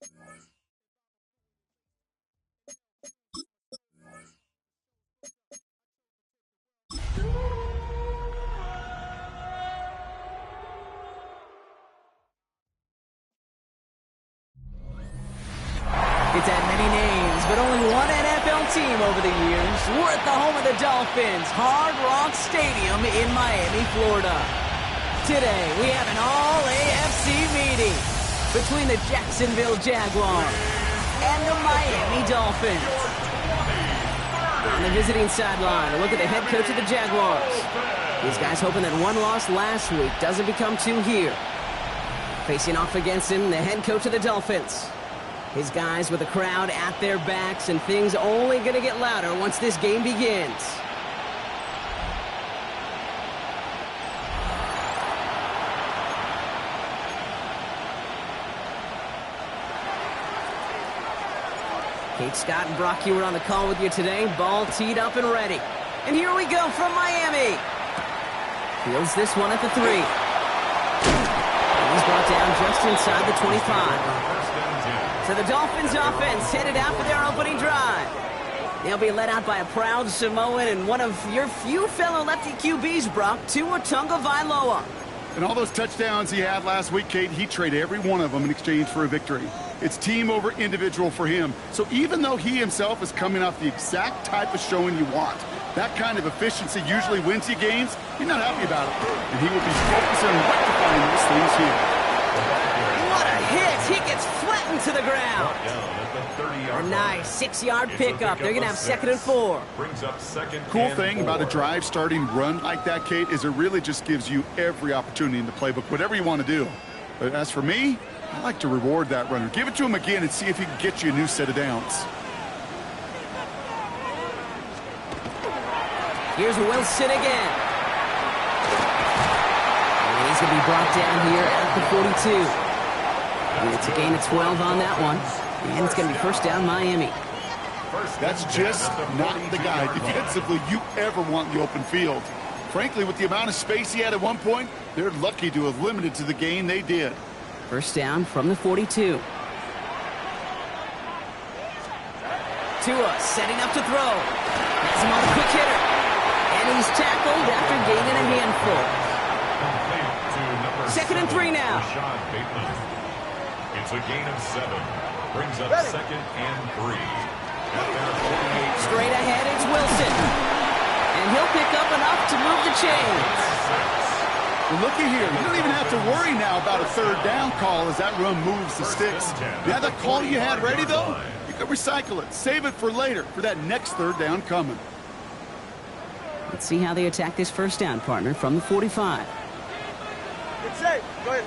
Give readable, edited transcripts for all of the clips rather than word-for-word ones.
It's had many names, but only one NFL team over the years. We're at the home of the Dolphins, Hard Rock Stadium in Miami, Florida. Today, we have an all-AFC meeting between the Jacksonville Jaguars and the Miami Dolphins. On the visiting sideline, a look at the head coach of the Jaguars. These guys hoping that one loss last week doesn't become two here. Facing off against him, the head coach of the Dolphins. His guys with the crowd at their backs, and things only going to get louder once this game begins. Kate Scott and Brock Huard on the call with you today. Ball teed up and ready. And here we go from Miami. Fields this one at the 3. And he's brought down just inside the 25. So the Dolphins offense headed out for their opening drive. They'll be led out by a proud Samoan and one of your few fellow lefty QBs, Brock, Tua Tagovailoa. And all those touchdowns he had last week, Kate, he traded every one of them in exchange for a victory. It's team over individual for him. So even though he himself is coming off the exact type of showing you want, that kind of efficiency usually wins you games, he's not happy about it. And he will be focusing on rectifying those things here. What a hit! He gets flattened to the ground. A nice 6-yard pickup. They're going to have 2nd and 4. Cool thing about a drive starting run like that, Kate, is it really just gives you every opportunity in the playbook, whatever you want to do. But as for me, I like to reward that runner. Give it to him again and see if he can get you a new set of downs. Here's Wilson again. And he's going to be brought down here at the 42. And it's a gain of 12 on that one. And it's going to be first down Miami. That's just not the guy defensively you ever want in the open field. Frankly, with the amount of space he had at one point, they're lucky to have limited to the gain they did. First down from the 42. Tua setting up to throw. Has him on a quick hitter. And he's tackled after gaining a handful. 2nd and 3 now. It's a gain of 7. Brings up 2nd and 3. Straight ahead, it's Wilson. And he'll pick up enough to move the chains. Well, looky here. You don't even have to worry now about a 3rd down call as that run moves the sticks. You have that call you had ready, though? You can recycle it. Save it for later, for that next 3rd down coming. Let's see how they attack this first down, partner, from the 45. Good save. Go ahead.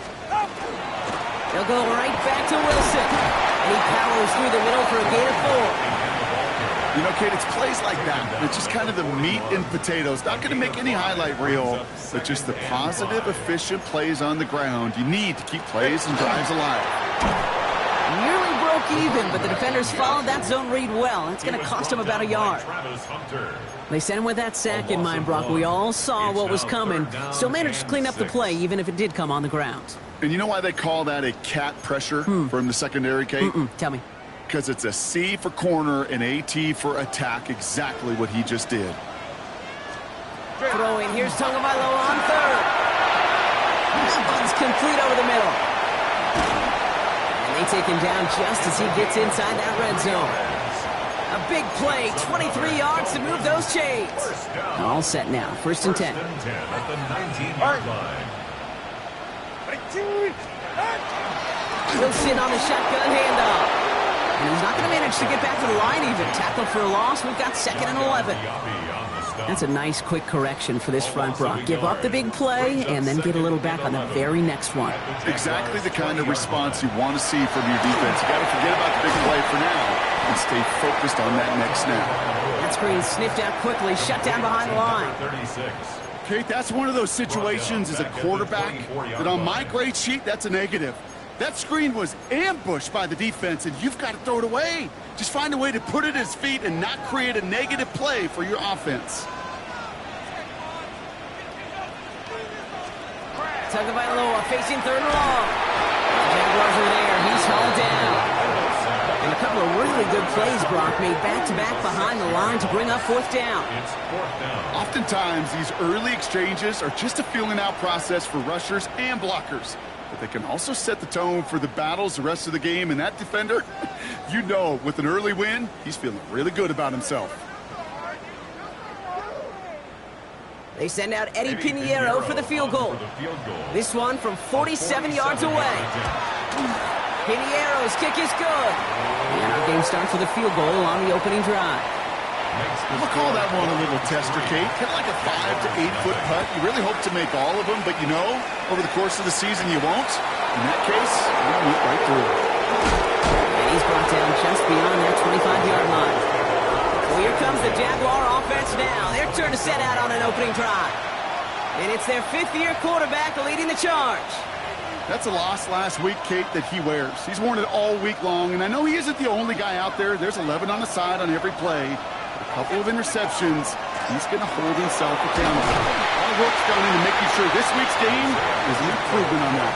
They'll go right back to Wilson. And he powers through the middle for a gain of 4. You know, Kate, it's plays like that. It's just kind of the meat and potatoes. Not going to make any highlight reel, but just the positive, efficient plays on the ground. You need to keep plays and drives alive. Nearly broke even, but the defenders followed that zone read well. That's going to cost him about a yard. They sent him with that sack in mind, Brock. We all saw what was coming. Still managed to clean up the play, even if it did come on the ground. And you know why they call that a cat pressure from the secondary, Kate? Tell me. Because it's a C for corner and a T for attack, exactly what he just did. Throwing, here's Tagovailoa on 3rd. That one's complete over the middle. And they take him down just as he gets inside that red zone. A big play, 23 yards to move those chains. All set now, 1st and 10. At the 19-yard line. Wilson on the shotgun handoff. And he's not going to manage to get back to the line even. Tackle for a loss. We've got 2nd and 11. That's a nice quick correction for this front, Brock. Give up the big play and then get a little back on the very next one. Exactly the kind of response you want to see from your defense. You got to forget about the big play for now and stay focused on that next snap. That screen sniffed out quickly, shut down behind the line. Kate, that's one of those situations as a quarterback that on my grade sheet, that's a negative. That screen was ambushed by the defense, and you've got to throw it away. Just find a way to put it at his feet and not create a negative play for your offense. Tagovailoa facing 3rd and long. The Jaguars are there. He's hauled down. good plays, Brock, made back-to-back behind the line to bring up fourth down. It's fourth down. Oftentimes, these early exchanges are just a feeling-out process for rushers and blockers. But they can also set the tone for the battles the rest of the game. And that defender, you know, with an early win, he's feeling really good about himself. They send out Eddie Pinheiro for the field goal. This one from 47 yards away. Pinheiro's kick is good. And our game starts with a field goal on the opening drive. I'm going to call that one a little tester, Kate. Kind of like a 5 to 8 foot putt. You really hope to make all of them, but you know, over the course of the season you won't. In that case, you'll get right through. And he's brought down just beyond their 25-yard line. Well, here comes the Jaguar offense now. Their turn to set out on an opening drive. And it's their fifth-year quarterback leading the charge. That's a loss last week, Kate, that he wears. He's worn it all week long, and I know he isn't the only guy out there. There's 11 on the side on every play. A couple of interceptions. He's going to hold himself accountable. All the work's gone into making sure this week's game is an improvement on that.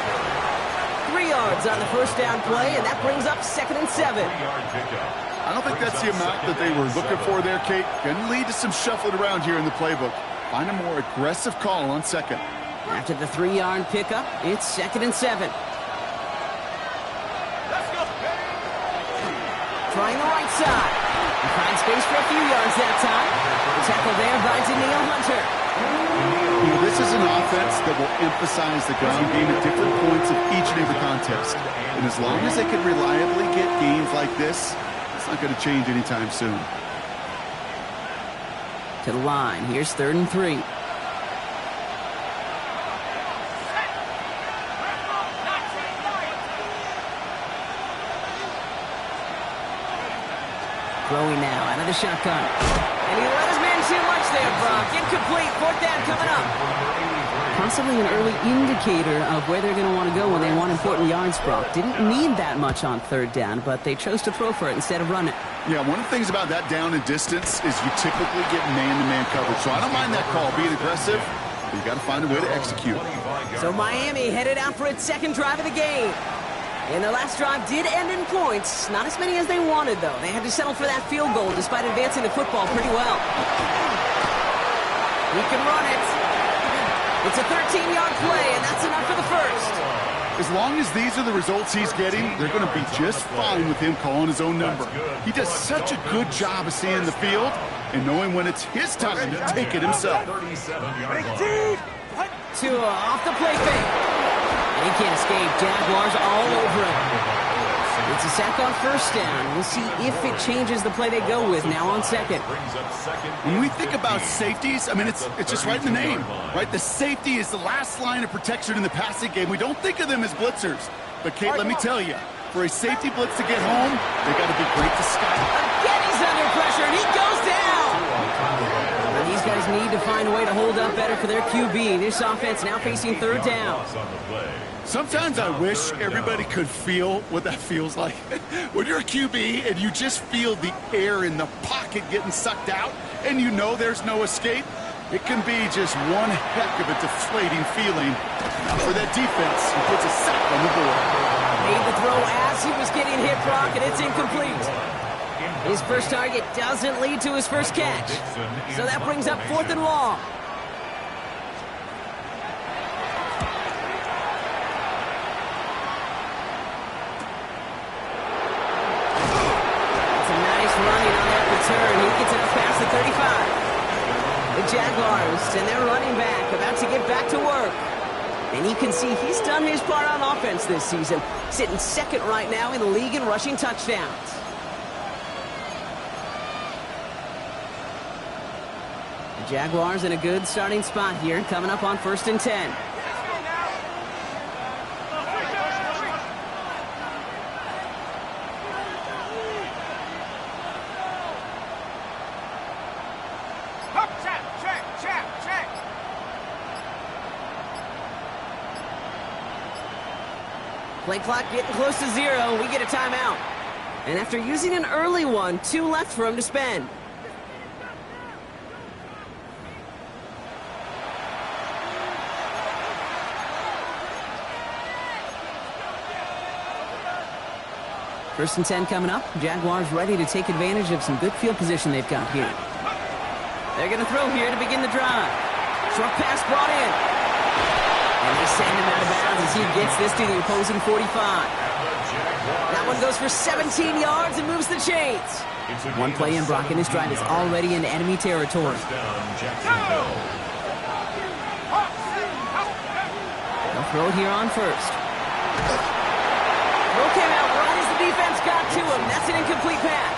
3 yards on the first down play, and that brings up 2nd and 7. I don't think that's the amount that they were looking for there, Kate. Going to lead to some shuffling around here in the playbook. Find a more aggressive call on second. After the 3-yard pickup, it's 2nd and 7. Trying the right side. He finds space for a few yards that time. Tackle there by Danielle Hunter. You know, this is an offense that will emphasize the ground game at different points of each and every contest. And as long as they can reliably get games like this, it's not going to change anytime soon. To the line. Here's 3rd and 3. Throwing now out of the shotgun. And he let his man too much there, Brock. Incomplete. 4th down coming up. Possibly an early indicator of where they're going to want to go when they want important yards, Brock. Didn't need that much on 3rd down, but they chose to throw for it instead of run it. Yeah, one of the things about that down and distance is you typically get man-to-man coverage. So I don't mind that call being aggressive, but you got to find a way to execute. So Miami headed out for its second drive of the game. And the last drive did end in points. Not as many as they wanted, though. They had to settle for that field goal despite advancing the football pretty well. He can run it. It's a 13-yard play, and that's enough for the first. As long as these are the results he's getting, they're going to be just fine with him calling his own number. He does such a good job of seeing the field and knowing when it's his time to take it himself. Off the play fake. And he can't escape. Jaguars all over him. It's a sack on 1st down. We'll see if it changes the play they go with now on 2nd. When we think about safeties, I mean, it's just right in the name, right? The safety is the last line of protection in the passing game. We don't think of them as blitzers. But, Kate, let me tell you, for a safety blitz to get home, they got to be great to scout. Again, he's under pressure, and he goes down. And these guys need to find a way to hold up better for their QB. This offense now facing 3rd down. Sometimes I wish everybody could feel what that feels like. When you're a QB and you just feel the air in the pocket getting sucked out and you know there's no escape, it can be just one heck of a deflating feeling. Now for that defense, who puts a sack on the board. Made the throw as he was getting hit, Brock, and it's incomplete. His first target doesn't lead to his first catch. So that brings up 4th and long. Turn. He gets it up past the 35. The Jaguars and their running back about to get back to work. And you can see he's done his part on offense this season, sitting 2nd right now in the league in rushing touchdowns. The Jaguars in a good starting spot here, coming up on 1st and 10. Play clock getting close to 0. We get a timeout. And after using an early one, 2 left for him to spend. First and 10 coming up. Jaguars ready to take advantage of some good field position they've got here. They're going to throw here to begin the drive. Short pass brought in. And they send him out of bounds as he gets this to the opposing 45. That one goes for 17 yards and moves the chains. One play in, Brock, and this drive is already in enemy territory. They'll throw it here on first. Throw came out right as the defense got to him. That's an incomplete pass.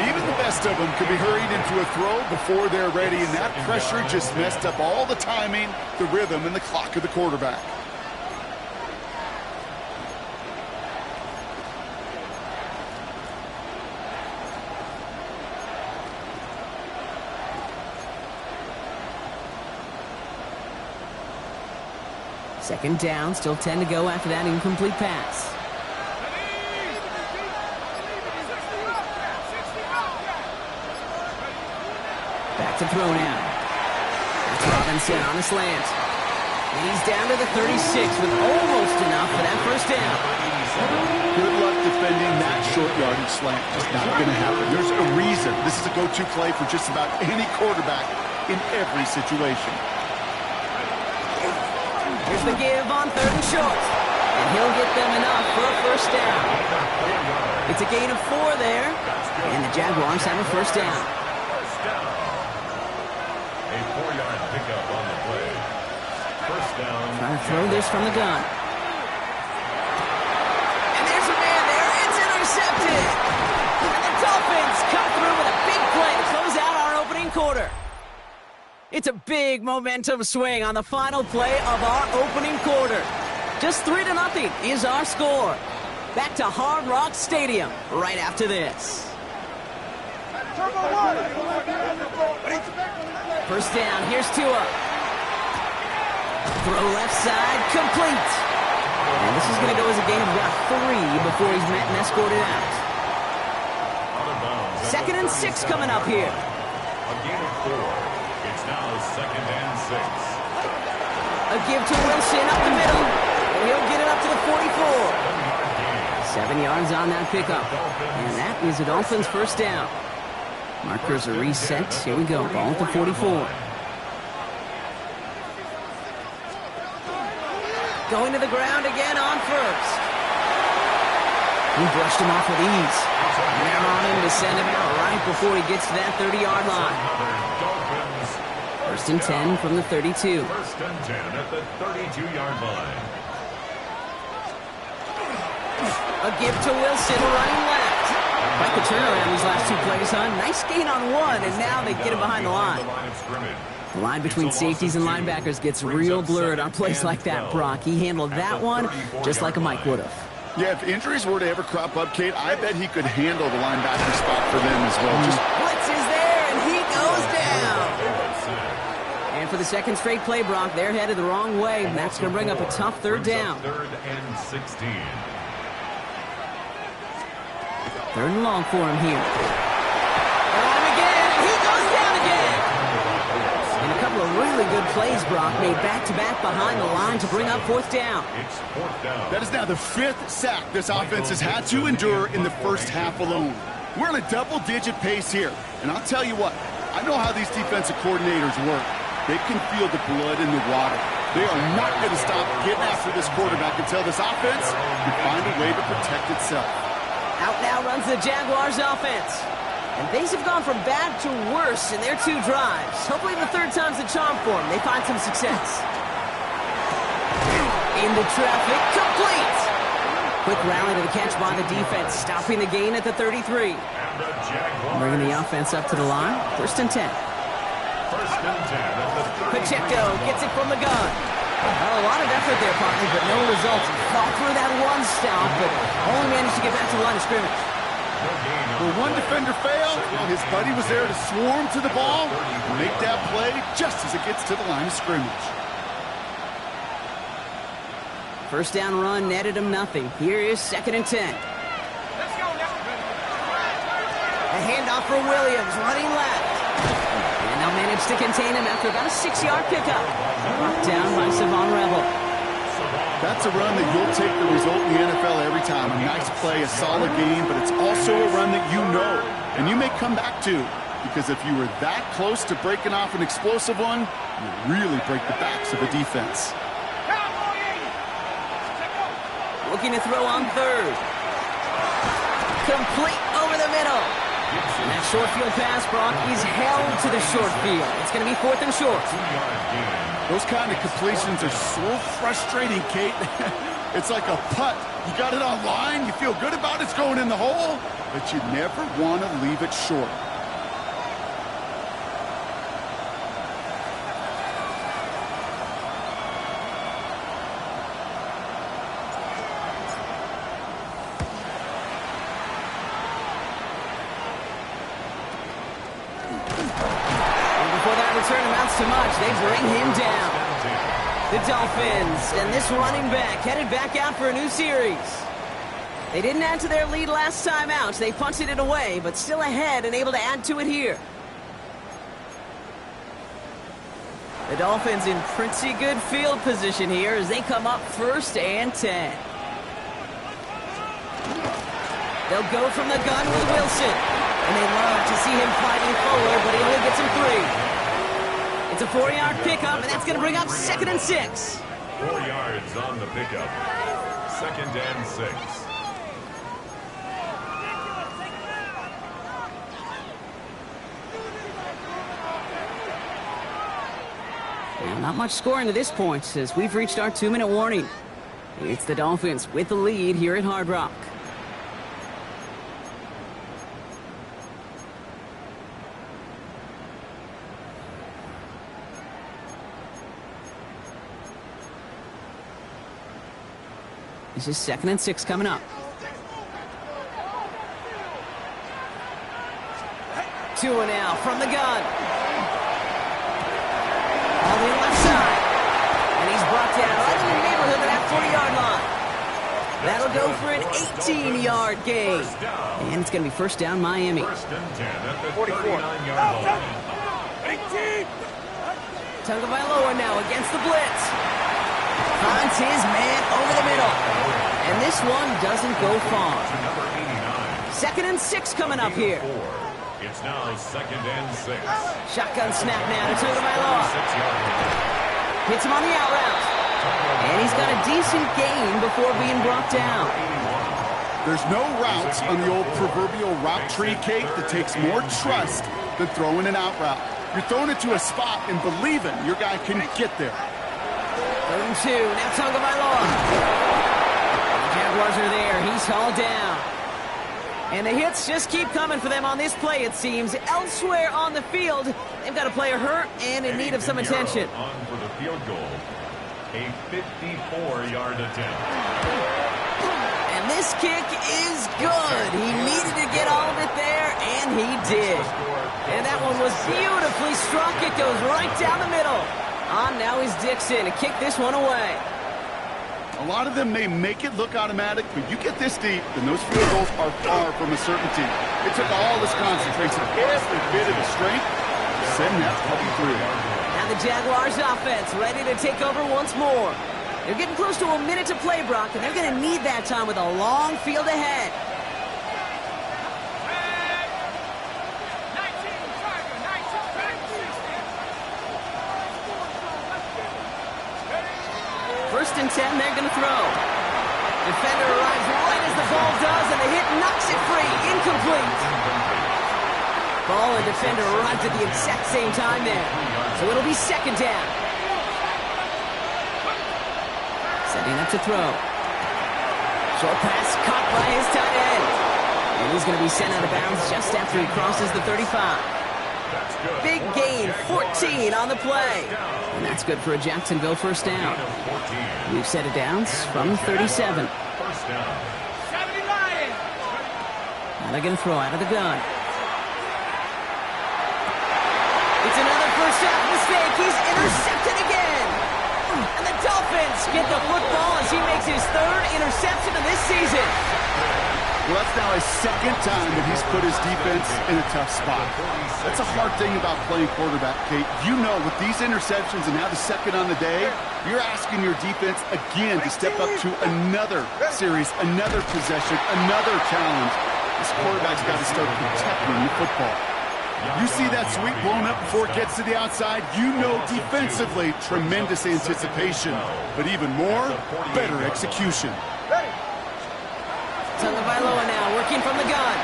Even the best of them could be hurried into a throw before they're ready, and that pressure just messed up all the timing, the rhythm, and the clock of the quarterback. Second down, still 10 to go after that incomplete pass. Back to throw now. That's Robinson on a slant. And he's down to the 36 with almost enough for that first down. Good luck defending that short yardage slant. Just not going to happen. There's a reason. This is a go-to play for just about any quarterback in every situation. Here's the give on third and short. And he'll get them enough for a first down. It's a gain of 4 there. And the Jaguars have a first down. A 4-yard pickup on the play. First down. Trying to throw this from the gun. And there's a man there. It's intercepted. And the Dolphins come through with a big play to close out our opening quarter. It's a big momentum swing on the final play of our opening quarter. Just 3-0 is our score. Back to Hard Rock Stadium right after this. First down, here's Tua. Throw left side, complete. And this is going to go as a gain of about 3 before he's met and escorted out. Second and 6 coming up here. A gain of 4. It's now second and 6. A give to Wilson up the middle. And he'll get it up to the 44. 7 yards on that pickup. And that is a Dolphins first down. Markers are reset. Here we go. Ball at the 44. Going to the ground again on first. He brushed him off with ease. And they're on him to send him out right before he gets to that 30-yard line. First and 10 from the 32. First and 10 at the 32-yard line. A give to Wilson running left. Quite the turnaround these last 2 plays, huh? Nice gain on 1, and now they get him behind the line. The line between safeties and linebackers gets real blurred on plays like that, Brock. He handled that one just like a Mike would have. Yeah, if injuries were to ever crop up, Kate, I bet he could handle the linebacker spot for them as well. Blitz is there, and he goes down. And for the second straight play, Brock, they're headed the wrong way, and that's going to bring up a tough third down. Third and 16. Third and long for him here. They're on him again, and he goes down again. And a couple of really good plays, Brock, made back-to-back behind the line to bring up fourth down. It's fourth down. That is now the 5th sack this offense has had to endure in the first half alone. We're on a double-digit pace here. And I'll tell you what, I know how these defensive coordinators work. They can feel the blood in the water. They are not going to stop getting after this quarterback until this offense can find a way to protect itself. Out now runs the Jaguars offense. And things have gone from bad to worse in their 2 drives. Hopefully the third time's the charm for them. They find some success. Into traffic, complete. Quick rally to the catch by the defense, stopping the gain at the 33. Bringing the offense up to the line. First and 10. First and 10 at the 30. Pacheco gets it from the gun. Well, a lot of effort there, partner, but no results. Fought through that one stop, but only managed to get back to the line of scrimmage. Will one defender fail? Well, his buddy was there to swarm to the ball and make that play just as it gets to the line of scrimmage. First down run netted him nothing. Here is second and 10. A handoff for Williams, running left. And they'll manage to contain him after about a 6-yard pickup. Brought down by Savon Rebel. That's a run that you'll take the result in the NFL every time. A nice play, a solid game, but it's also a run that you know and you may come back to, because if you were that close to breaking off an explosive one, you really break the backs of the defense. Looking to throw on third. Complete over the middle. And that short field pass, Brock, is held to the short field. It's going to be 4th and short. Those kind of completions are so frustrating, Kate. It's like a putt. You got it on line, you feel good about it's going in the hole, but you never want to leave it short. Too much. They bring him down. The Dolphins and this running back headed back out for a new series. They didn't add to their lead last time out. They punted it away, but still ahead and able to add to it here. The Dolphins in pretty good field position here as they come up 1st and 10. They'll go from the gun with Wilson. And they love to see him fighting forward, but he only gets him 3. It's a 4-yard pickup, and that's going to bring up 2nd and 6. 4 yards on the pickup. 2nd and 6. Well, not much scoring to this point as we've reached our 2-minute warning. It's the Dolphins with the lead here at Hard Rock. This is 2nd and 6 coming up. Tua now from the gun. All the left side. And he's brought down right in the neighborhood of that 40-yard line. That'll go for an 18-yard gain. And it's going to be 1st down Miami. 1st and 10 at the 39-yard line. 18! Tagovailoa now against the blitz. Finds his man over the middle. And this one doesn't go far. 2nd and 6 coming up here. It's now 2nd and 6. Shotgun snap now to Tagovailoa. Hits him on the out route. And he's got a decent gain before being brought down. There's no routes on the old proverbial route tree, Kate, that takes more trust than throwing an out route. You're throwing it to a spot and believing your guy can get there. 3rd and 2, now Tagovailoa. The Jaguars are there, he's hauled down. And the hits just keep coming for them on this play, it seems. Elsewhere on the field, they've got a player hurt and in need of some attention. On for the field goal. A 54-yard attempt. And this kick is good. He needed to get all of it there, and he did. And that one was beautifully struck. It goes right down the middle. Now is Dixon to kick this one away. A lot of them may make it look automatic, but you get this deep, and those field goals are far from a certainty. It took all this concentration, every bit of the strength, to send that puppy through. Now the Jaguars offense ready to take over once more. They're getting close to a minute to play, Brock, and they're going to need that time with a long field ahead. First and 10, they're going to throw. Defender arrives right as the ball does, and the hit knocks it free. Incomplete. Ball and defender arrived at the exact same time there. So it'll be 2nd down. Setting up to throw. Short pass caught by his tight end. And he's going to be sent out of bounds just after he crosses the 35. Big gain, 14 on the play. And that's good for a Jacksonville 1st down. We've set it downs from 37. Now they're going to throw out of the gun. It's another 1st half mistake. He's intercepted again. And the Dolphins get the football as he makes his 3rd interception of this season. Well, That's now a second time that he's put his defense in a tough spot. That's a hard thing about playing quarterback, Kate. You know, with these interceptions and now the second on the day, you're asking your defense again to step up to another series, another possession, another challenge. This quarterback's got to start protecting the football. You see that sweep blown up before it gets to the outside, you know defensively, tremendous anticipation. But even more, better execution. Tagovailoa now working from the gun.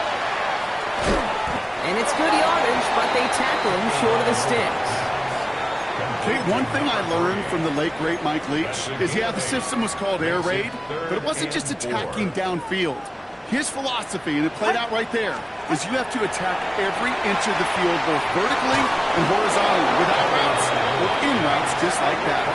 And it's good yardage, but they tackle him short of the sticks. Okay, one thing I learned from the late, great Mike Leach is, yeah, the system was called air raid, but it wasn't just attacking downfield. His philosophy, and it played out right there, is you have to attack every inch of the field, both vertically and horizontally, without routes or in routes, just like that.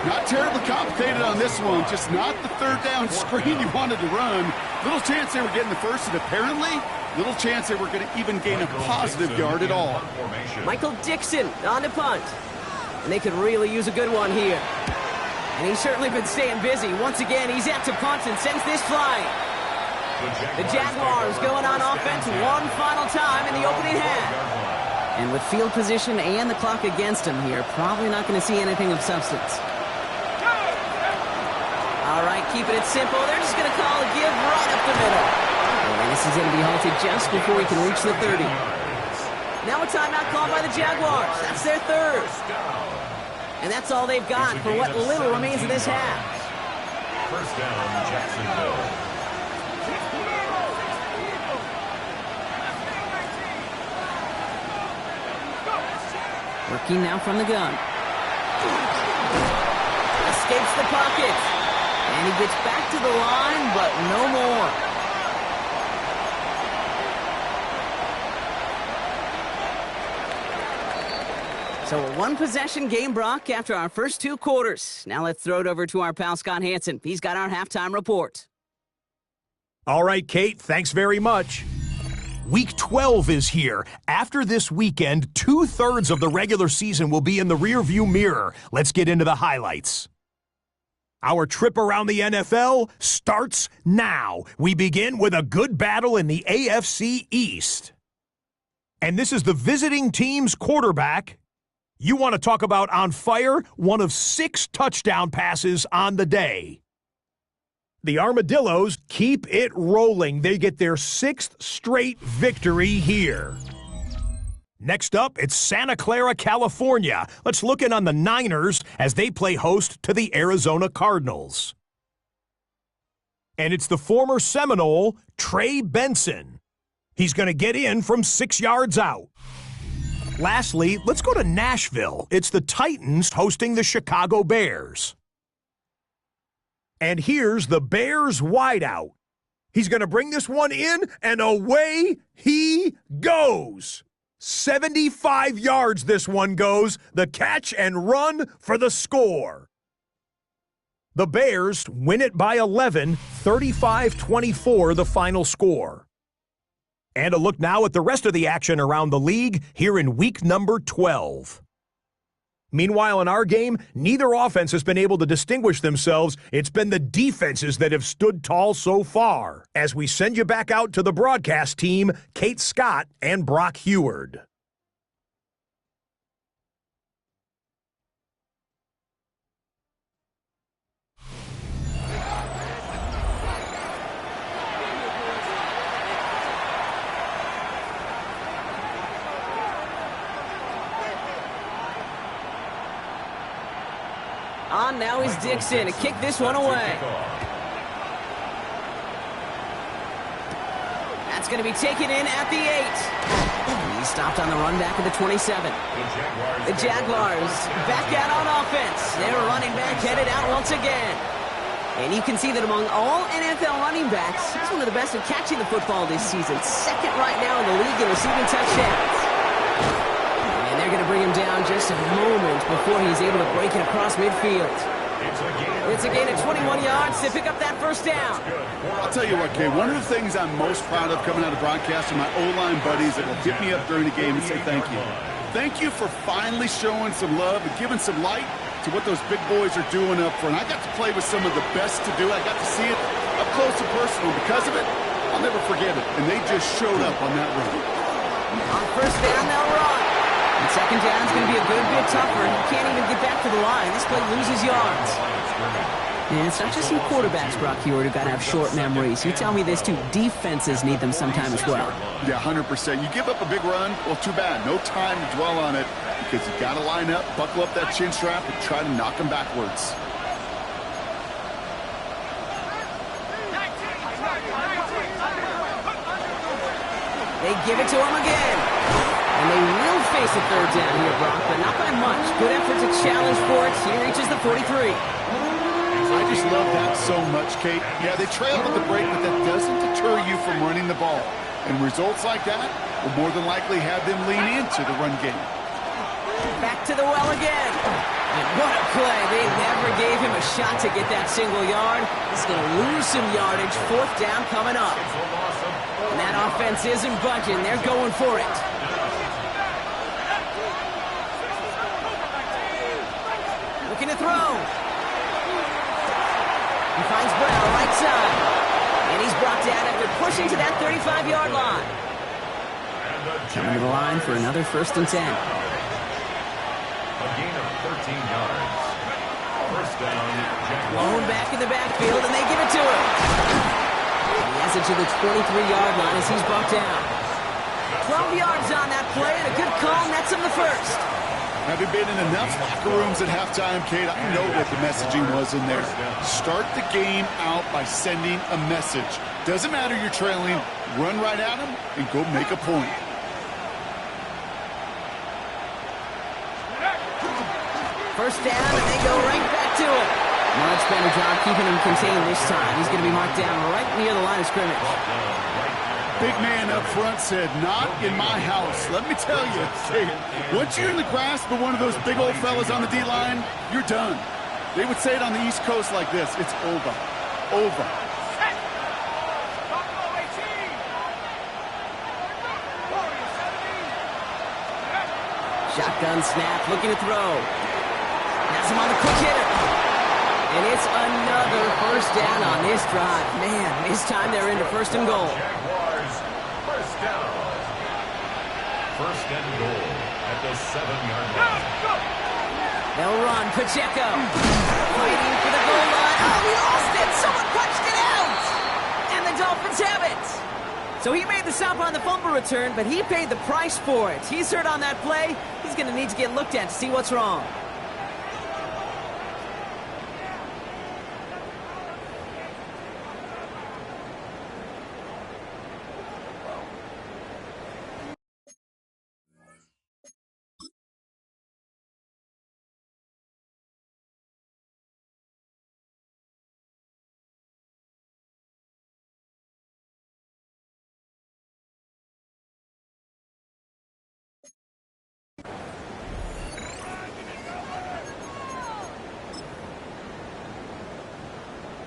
Not terribly complicated on this one, just not the third down screen you wanted to run. Little chance they were getting the first, and apparently, little chance they were going to even gain a positive yard at all. Michael Dixon on the punt. And they could really use a good one here. And he's certainly been staying busy. Once again, he's out to punt and sends this flying. The Jaguars going on offense one final time in the opening half. And with field position and the clock against him here, probably not going to see anything of substance. All right, keeping it simple. They're just going to call a give right up the middle. And this is going to be halted just before he can reach the 30. Now a timeout called by the Jaguars. That's their third. And that's all they've got for what little remains of this half. First down, Jacksonville. Working now from the gun. Escapes the pocket. And he gets back to the line, but no more. So a one-possession game, Brock, after our first two quarters. Now let's throw it over to our pal Scott Hansen. He's got our halftime report. All right, Kate, thanks very much. Week 12 is here. After this weekend, 2/3 of the regular season will be in the rearview mirror. Let's get into the highlights. Our trip around the NFL starts now. We begin with a good battle in the AFC East. And this is the visiting team's quarterback. You want to talk about on fire? One of 6 touchdown passes on the day. The Armadillos keep it rolling. They get their 6th straight victory here. Next up, it's Santa Clara, California. Let's look in on the Niners as they play host to the Arizona Cardinals. And it's the former Seminole, Trey Benson. He's going to get in from 6 yards out. Lastly, let's go to Nashville. It's the Titans hosting the Chicago Bears. And here's the Bears wideout. He's going to bring this one in, and away he goes. 75 yards this one goes. The catch and run for the score. The Bears win it by 11, 35-24 the final score. And a look now at the rest of the action around the league here in week number 12. Meanwhile, in our game, neither offense has been able to distinguish themselves. It's been the defenses that have stood tall so far. As we send you back out to the broadcast team, Kate Scott and Brock Heward. On now is Dixon to kick this one away. That's going to be taken in at the 8. He stopped on the run back at the 27. The Jaguars back out on offense. Their running back headed out once again. And you can see that among all NFL running backs, he's one of the best at catching the football this season. Second right now in the league in receiving touchdowns. And they're going to bring him down just a moment before he's able to break it across midfield. It's a gain of 21 yards to pick up that first down. I'll tell you what, Kay, one of the things I'm most proud of coming out of broadcast are my O-line buddies that will hit me up during the game and say thank you. Thank you for finally showing some love and giving some light to what those big boys are doing up front. I got to play with some of the best to do. I got to see it up close and personal. Because of it, I'll never forget it, and they just showed up on that run. On first down, they'll run. And second down's going to be a good bit tougher. He can't even get back to the line. This play loses yards. And it's not just you quarterbacks, Brock Huard, who got to have short memories. You tell me this too. Defenses need them sometime as well. Yeah, 100%. You give up a big run, well, too bad. No time to dwell on it because you got to line up, buckle up that chin strap, and try to knock them backwards. They give it to him again. And they will face a third down here, Brock, but not by much. Good effort to challenge for it. He reaches the 43. I just love that so much, Kate. Yeah, they trailed at the break, but that doesn't deter you from running the ball. And results like that will more than likely have them lean into the run game. Back to the well again. And what a play. They never gave him a shot to get that single yard. He's going to lose some yardage. Fourth down coming up. And that offense isn't budging. They're going for it. Looking to throw. He finds Brown right side. And he's brought down after pushing to that 35-yard line. Coming to the line for another 1st and 10. A gain of 13 yards. First down, Jaguars. Blown back in the backfield, and they give it to him. He has it to the 23-yard line as he's brought down. 12 yards on that play, and a good call nets him the first. Having been in enough locker rooms at halftime, Kate, I know what the messaging was in there. Start the game out by sending a message. Doesn't matter you're trailing, run right at them and go make a point. First down, and they go right back to it. Much better job keeping him contained this time. He's going to be marked down right near the line of scrimmage. Big man up front said, not in my house. Let me tell you, once you're in the grasp of one of those big old fellas on the D-line, you're done. They would say it on the East Coast like this, it's over. Over. Shotgun snap, looking to throw. Has him on the quick hitter. And it's another first down on this drive. Man, this time they're into 1st and goal. Jaguars, first down. 1st and goal at the 7-yard line. They'll run. Pacheco fighting for the goal line. Oh, we lost it. Someone punched it out. And the Dolphins have it. So he made the stop on the fumble return, but he paid the price for it. He's hurt on that play. He's going to need to get looked at to see what's wrong.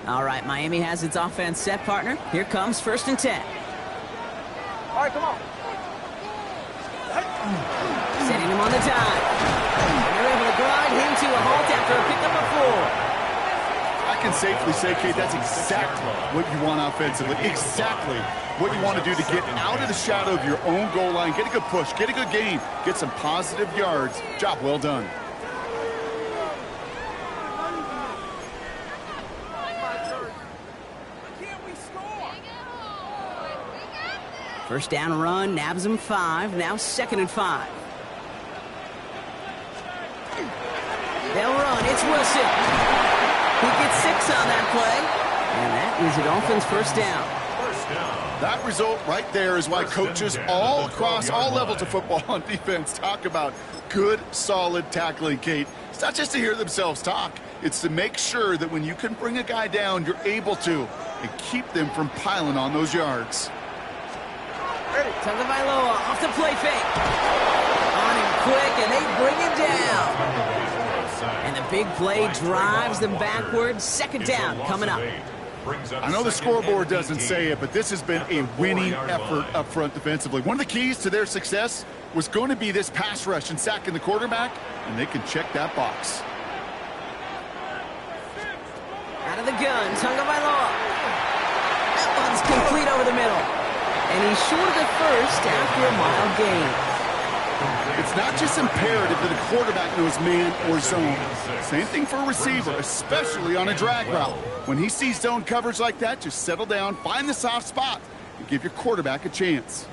All right, Miami has its offense set, partner. Here comes 1st and 10. All right, come on. Setting him on the dime. And they're able to grind him to a halt after a pickup of 4. I can safely say, Kate, that's exactly what you want offensively. Exactly what you want to do to get out of the shadow of your own goal line, get a good push, get a good gain, get some positive yards. Job well done. First down run, nabs him 5. Now 2nd and 5. They'll run. It's Wilson. He gets 6 on that play. And that is a Dolphins first down. That result right there is why coaches all across all levels of football on defense talk about good, solid tackling, Kate. It's not just to hear themselves talk. It's to make sure that when you can bring a guy down, you're able to and keep them from piling on those yards. Tagovailoa off the play fake. On him quick, and they bring him down. And the big play drives them backwards. 2nd down coming up. I know the scoreboard doesn't say it, but this has been a winning effort up front defensively. One of the keys to their success was going to be this pass rush and sacking the quarterback, and they can check that box. Out of the gun, Tagovailoa. That one's complete over over the middle. And he's short of the first after a mild gain. It's not just imperative that a quarterback knows man or zone. Same thing for a receiver, especially on a drag route. When he sees zone coverage like that, just settle down, find the soft spot, and give your quarterback a chance.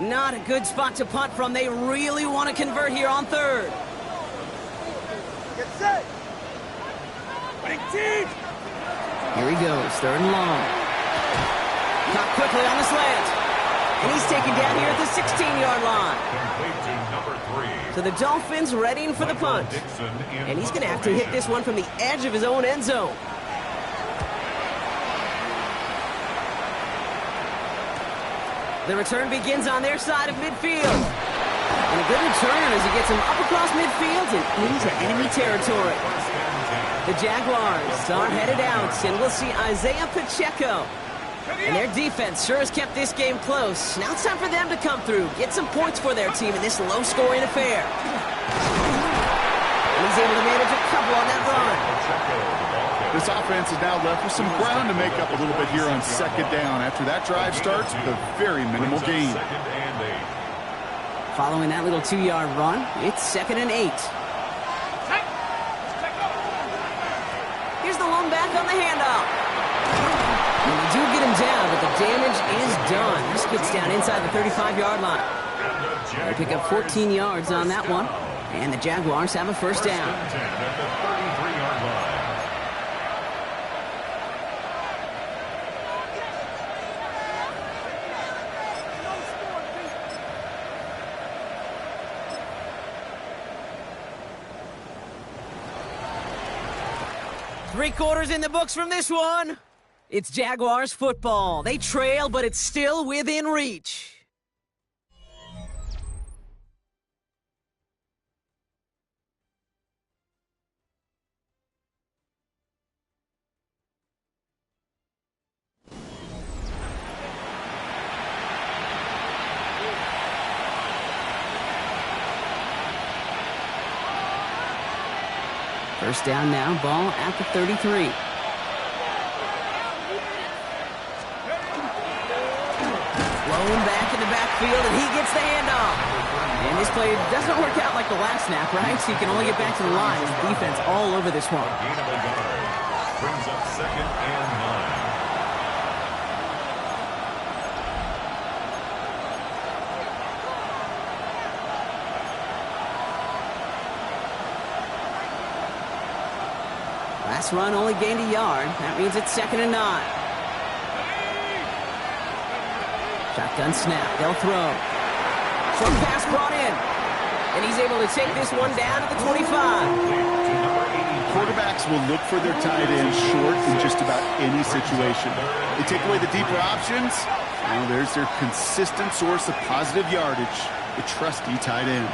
Not a good spot to punt from. They really want to convert here on third. Get set. Big team. Here he goes, third and long. Caught quickly on the slant. And he's taken down here at the 16-yard line. Complete to number 3. So the Dolphins readying for the punt. And he's going to have to hit this one from the edge of his own end zone. The return begins on their side of midfield. And a good return as he gets him up across midfield and into enemy territory. The Jaguars are headed out, and we'll see Isaiah Pacheco. And their defense sure has kept this game close. Now it's time for them to come through, get some points for their team in this low-scoring affair. And he's able to manage a couple on that run. This offense is now left with some ground to make up a little bit here on second down. After that drive starts with a very minimal gain. Following that little 2-yard run, it's 2nd and 8. Here's the lone back on the handoff. And they do get him down, but the damage is done. This gets down inside the 35-yard line. They pick up 14 yards on that one, and the Jaguars have a first down. Three quarters in the books from this one. It's Jaguars football. They trail, but it's still within reach. First down now, ball at the 33. Blown back in the backfield, and he gets the handoff. And this play doesn't work out like the last snap, right? So he can only get back to the line. His defense all over this one. Gain of a yard. Brings up 2nd and 9. Last run only gained a yard. That means it's 2nd and 9. Shotgun snap. They'll throw. Short pass brought in. And he's able to take this one down at the 25. Quarterbacks will look for their tight end short in just about any situation. They take away the deeper options. Now there's their consistent source of positive yardage, the trusty tight end.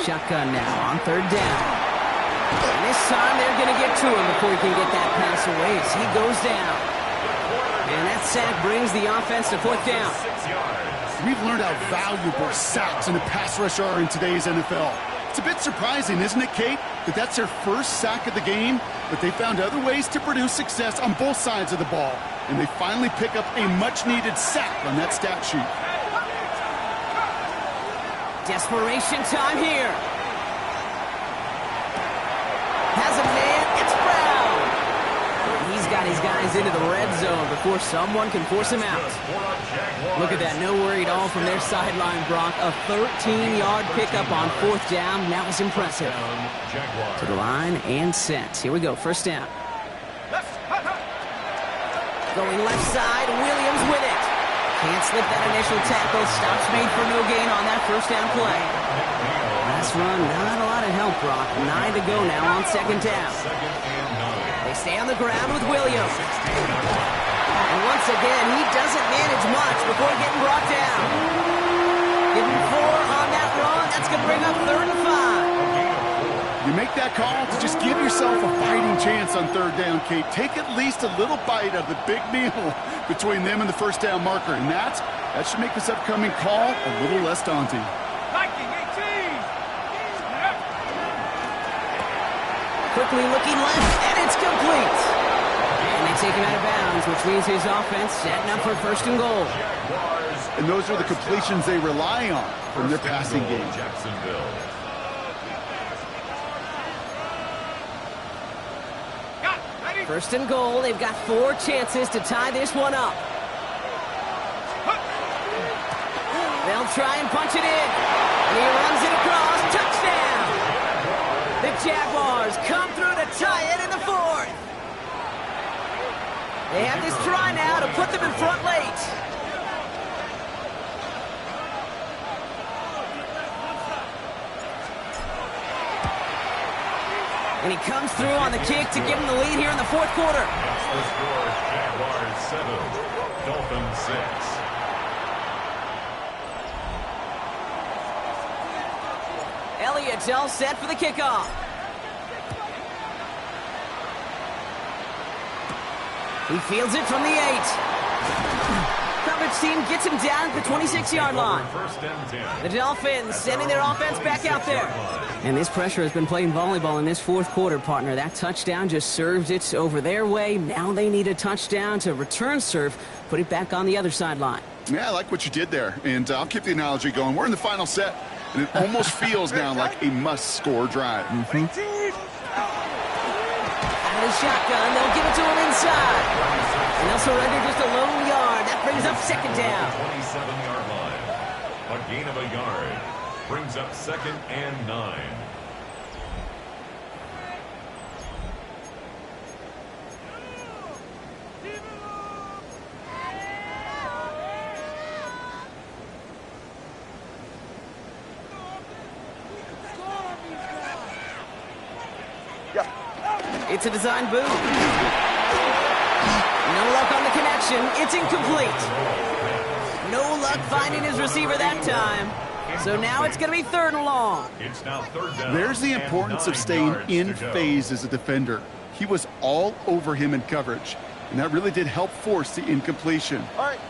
Shotgun now on 3rd down. And this time they're going to get to him before he can get that pass away as he goes down. And that sack brings the offense to 4th down. We've learned how valuable sacks in the pass rush are in today's NFL. It's a bit surprising, isn't it, Kate, that that's their first sack of the game, but they found other ways to produce success on both sides of the ball, and they finally pick up a much-needed sack on that stat sheet. Desperation time here. Has a man, it's Brown. He's got his guys into the red zone before someone can force him out. Look at that, no worry at all from their sideline, Brock. A 13-yard pickup on 4th down. That was impressive. To the line and set. Here we go, first down. Going left side, Williams with it. Can't slip that initial tackle. Stops made for no gain on that first down play. Last run, not a lot of help, Brock. 9 to go now on 2nd down. They stay on the ground with Williams. And once again, he doesn't manage much before getting brought down. Give him 4 on that run. That's going to bring up 3rd and 5. You make that call to just give yourself a fighting chance on 3rd down, Kate. Take at least a little bite of the big meal between them and the first down marker. And that should make this upcoming call a little less daunting. Quickly looking left, and it's complete. And they take him out of bounds, which means his offense setting up for first and goal. And those are the completions they rely on from their passing game. Jacksonville. First and goal. They've got 4 chances to tie this one up. They'll try and punch it in. And he runs it across. Touchdown! The Jaguars come through to tie it in the 4th. They have this try now to put them in front late. And he comes through on the kick to give him the lead here in the 4th quarter. That's the score. Jaguars 7, Dolphins 6. Elliott's all set for the kickoff. He fields it from the 8. Coverage team gets him down at the 26-yard line. First and 10. The Dolphins sending their offense back out there. And this pressure has been playing volleyball in this 4th quarter, partner. That touchdown just served it over their way. Now they need a touchdown to return serve, put it back on the other sideline. Yeah, I like what you did there. And I'll keep the analogy going. We're in the final set, and it almost feels now like a must-score drive. Out of the shotgun, they'll give it to him inside. And they'll surrender just a lone yard. That brings up second down. 27-yard line. A gain of a yard. Brings up 2nd and 9. It's a design boot. No luck on the connection. It's incomplete. No luck finding his receiver that time. So now it's going to be 3rd and long. It's now 3rd down. There's the importance of staying in phase as a defender. He was all over him in coverage, and that really did help force the incompletion. All right.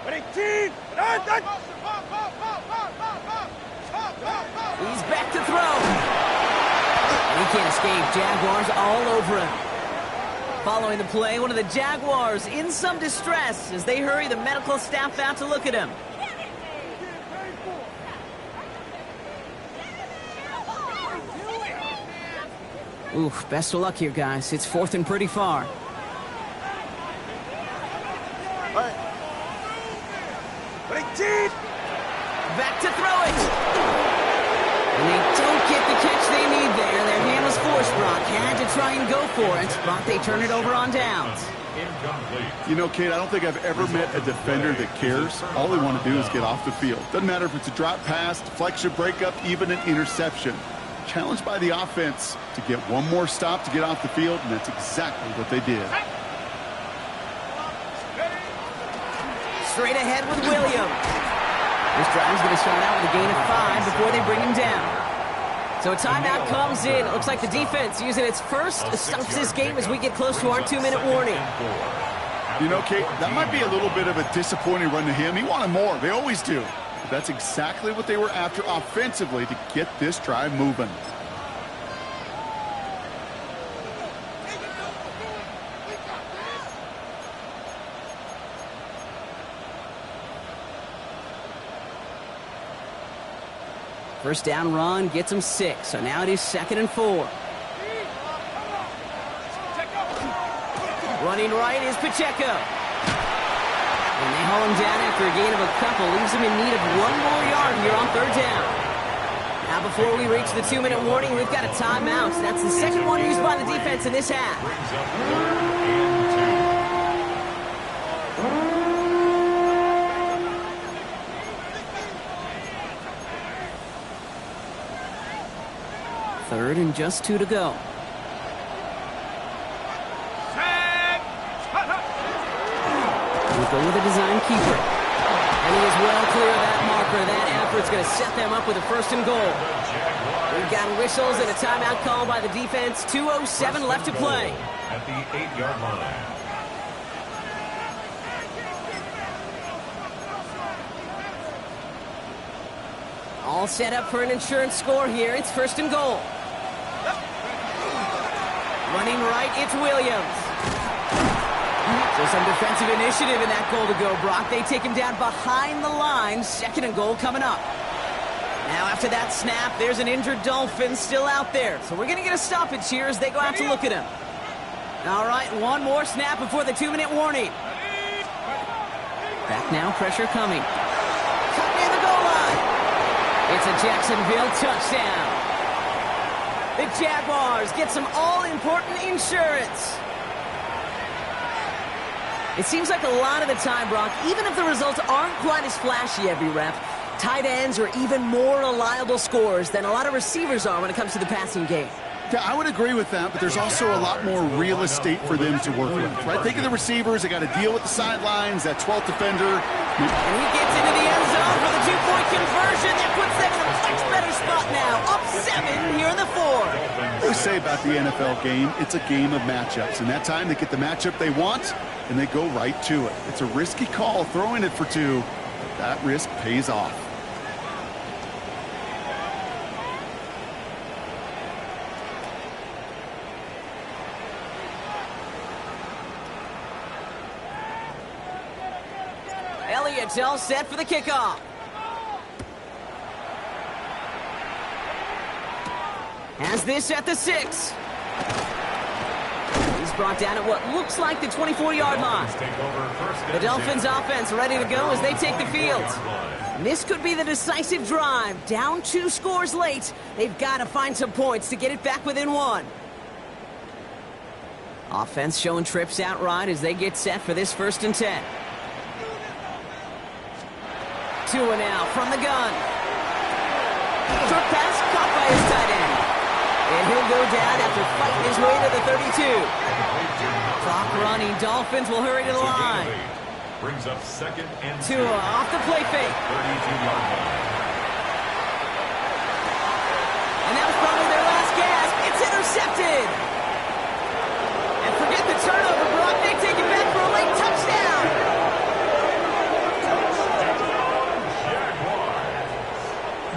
18. He's back to throw. He can't escape. Jaguars all over him. Following the play, one of the Jaguars in some distress as they hurry the medical staff out to look at him. Oof, best of luck here, guys. It's 4th and pretty far. All right. 18. Back to throw it. And they don't get the catch they need there. Their hand was forced. Brock had to try and go for it, but they turn it over on downs. Incomplete. You know, Kate, I don't think I've ever met a defender that cares. All they want to do is get off the field. Doesn't matter if it's a drop pass, deflection, breakup, even an interception. Challenged by the offense to get one more stop to get off the field, and that's exactly what they did. Straight ahead with Williams. This drive is going to start out with a gain of 5 before they bring him down. So a timeout comes in. It looks like the defense using its first stops this game as we get close to our 2-minute warning. You know, Kate, that might be a little bit of a disappointing run to him. He wanted more. They always do. But that's exactly what they were after offensively to get this drive moving. First down run gets him 6. So now it is 2nd and 4. Running right is Pacheco. And they haul him down after a gain of a couple. Leaves him in need of 1 more yard here on 3rd down. Now before we reach the 2-minute warning, we've got a timeout. That's the second one used by the defense in this half. Brings up 3rd and 2. 3rd and just 2 to go. We'll go with a design keeper. And he is well clear of that marker. That effort's going to set them up with a 1st and goal. We've got whistles and a timeout call by the defense. 2:07 left to play. At the 8-yard line. All set up for an insurance score here. It's 1st and goal. Running right, it's Williams. So some defensive initiative in that goal to go, Brock. They take him down behind the line. 2nd and goal coming up. Now after that snap, there's an injured Dolphin still out there. So we're going to get a stoppage here as they go out to look at him. All right, one more snap before the 2-minute warning. Back now, pressure coming. Cut near the goal line. It's a Jacksonville touchdown. The Jaguars get some all-important insurance. It seems like a lot of the time, Brock, even if the results aren't quite as flashy every rep, tight ends are even more reliable scorers than a lot of receivers are when it comes to the passing game. Yeah, I would agree with that, but there's also a lot more real estate for them to work with, right? Think of the receivers. They got to deal with the sidelines, that 12th defender. And he gets into the end zone for the 2-point conversion. That puts them in a much better spot now. Up 7 here in the 4th. They say about the NFL game, it's a game of matchups. And that time they get the matchup they want, and they go right to it. It's a risky call throwing it for 2. That risk pays off. Elliott's all set for the kickoff. Has this at the 6. He's brought down at what looks like the 24-yard line. The Dolphins offense ready to go as they take the field. This could be the decisive drive. Down 2 scores late. They've got to find some points to get it back within 1. Offense showing trips out right as they get set for this 1st and 10. Tua now from the gun. Short pass caught by his tight end. And he'll go down after fighting his way to the 32. Clock running. Dolphins will hurry to the line. Brings up 2nd and 2. Tua off the play fake. 32-yard line. And that was probably their last gasp. It's intercepted. And forget the turnover, Brock. They take it back for a late touchdown.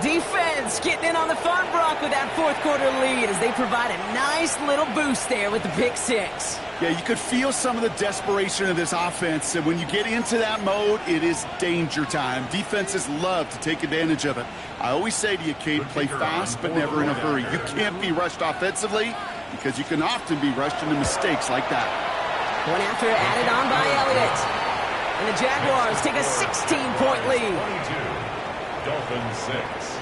Defense getting in on the fun, Brock, with that 4th quarter lead as they provide a nice little boost there with the pick 6. Yeah, you could feel some of the desperation of this offense. And when you get into that mode, it is danger time. Defenses love to take advantage of it. I always say to you, Kate, play fast but never in a hurry. You can't be rushed offensively because you can often be rushed into mistakes like that. One after added on by Elliott. And the Jaguars take a 16-point lead. 22. Dolphins 6.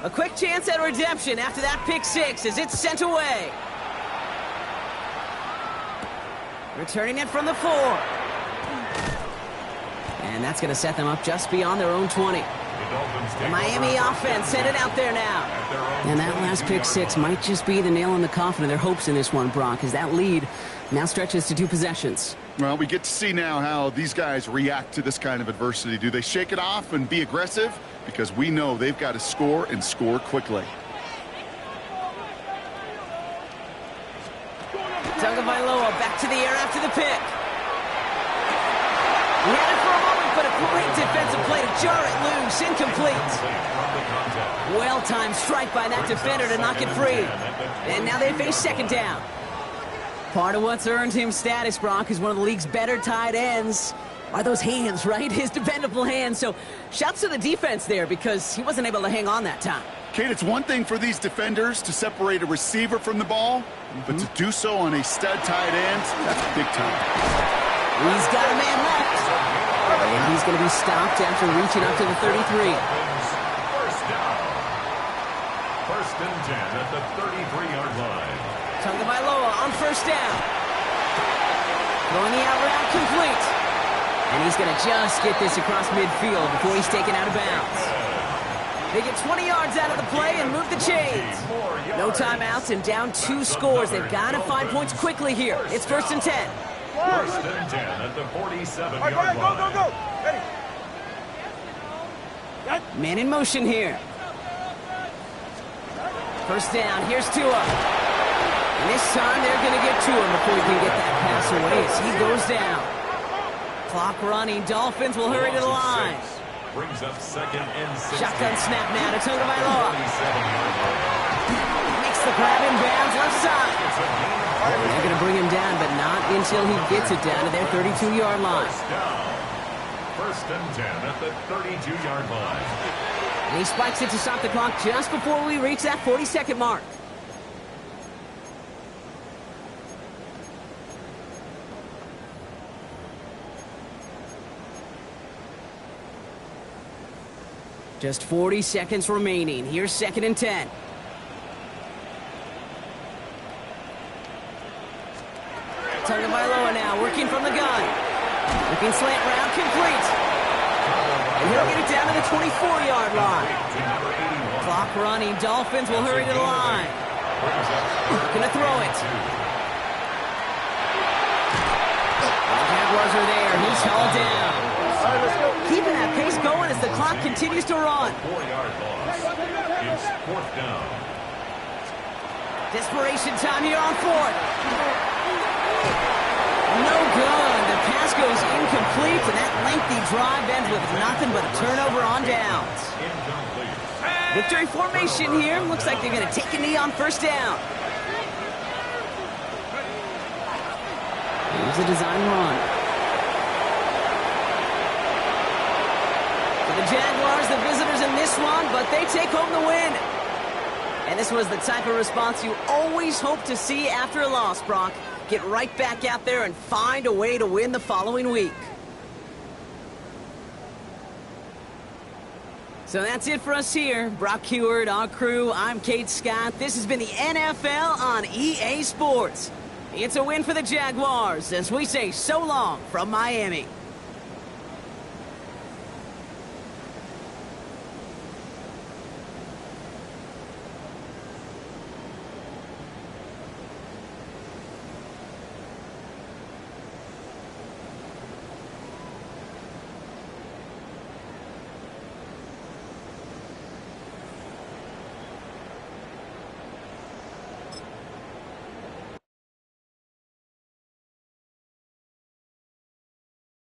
A quick chance at redemption after that pick 6 as it's sent away. Returning it from the 4. And that's going to set them up just beyond their own 20. The Miami offense headed out there now. And that last pick 6 might just be the nail in the coffin of their hopes in this one, Brock, as that lead now stretches to 2 possessions. Well, we get to see now how these guys react to this kind of adversity. Do they shake it off and be aggressive? Because we know they've got to score and score quickly. Tagovailoa back to the air after the pick. He had it for a moment, but a great defensive play to jar it loose. Incomplete. Well-timed strike by that defender to knock it free. And now they face 2nd down. Part of what's earned him status, Brock, is one of the league's better tight ends. Are those hands, right? His dependable hands. So shouts to the defense there because he wasn't able to hang on that time. Kate, it's one thing for these defenders to separate a receiver from the ball, but to do so on a stud tight end, that's big time. He's got a man left. And he's going to be stopped after reaching up to the 33. First down. 1st and 10 at the 33-yard line. Tagovailoa on 1st down. Throwing the out route complete. And he's going to just get this across midfield before he's taken out of bounds. They get 20 yards out of the play and move the chains. No timeouts and down 2 scores. They've got to find points quickly here. It's 1st and 10. 1st and 10 at the 47-yard line. Go. Ready. Man in motion here. 1st down. Here's Tua. And this time they're going to get to him before he can get that pass away as he goes down. Clock running. Dolphins will hurry to the line. Brings up 2nd and 16. Shotgun snap now to Tagovailoa. 37-yard line. Makes the grab in bounds left side. It's a gain of 4. They're going to bring him down, but not until he gets it down to their 32-yard line. First down. 1st and 10 at the 32-yard line. And he spikes it to stop the clock just before we reach that 40-second mark. Just 40 seconds remaining. Here's 2nd and 10. Tagovailoa now working from the gun. Looking slant route complete. And he'll get it down to the 24-yard line. Clock running. Dolphins will hurry to the line. Gonna throw it. The Jaguars are there. He's hauled down. Keeping that pace going as the clock continues to run. 4-yard loss. It's 4th down. Desperation time here on 4th. No good. The pass goes incomplete, and that lengthy drive ends with nothing but a turnover on downs. Incomplete. Victory formation here. Looks like they're going to take a knee on 1st down. Here's a design run. For the Jaguars, the visitors in this one, but they take home the win. And this was the type of response you always hope to see after a loss, Brock. Get right back out there and find a way to win the following week. So that's it for us here. Brock Huard, our crew, I'm Kate Scott. This has been the NFL on EA Sports. It's a win for the Jaguars as we say so long from Miami.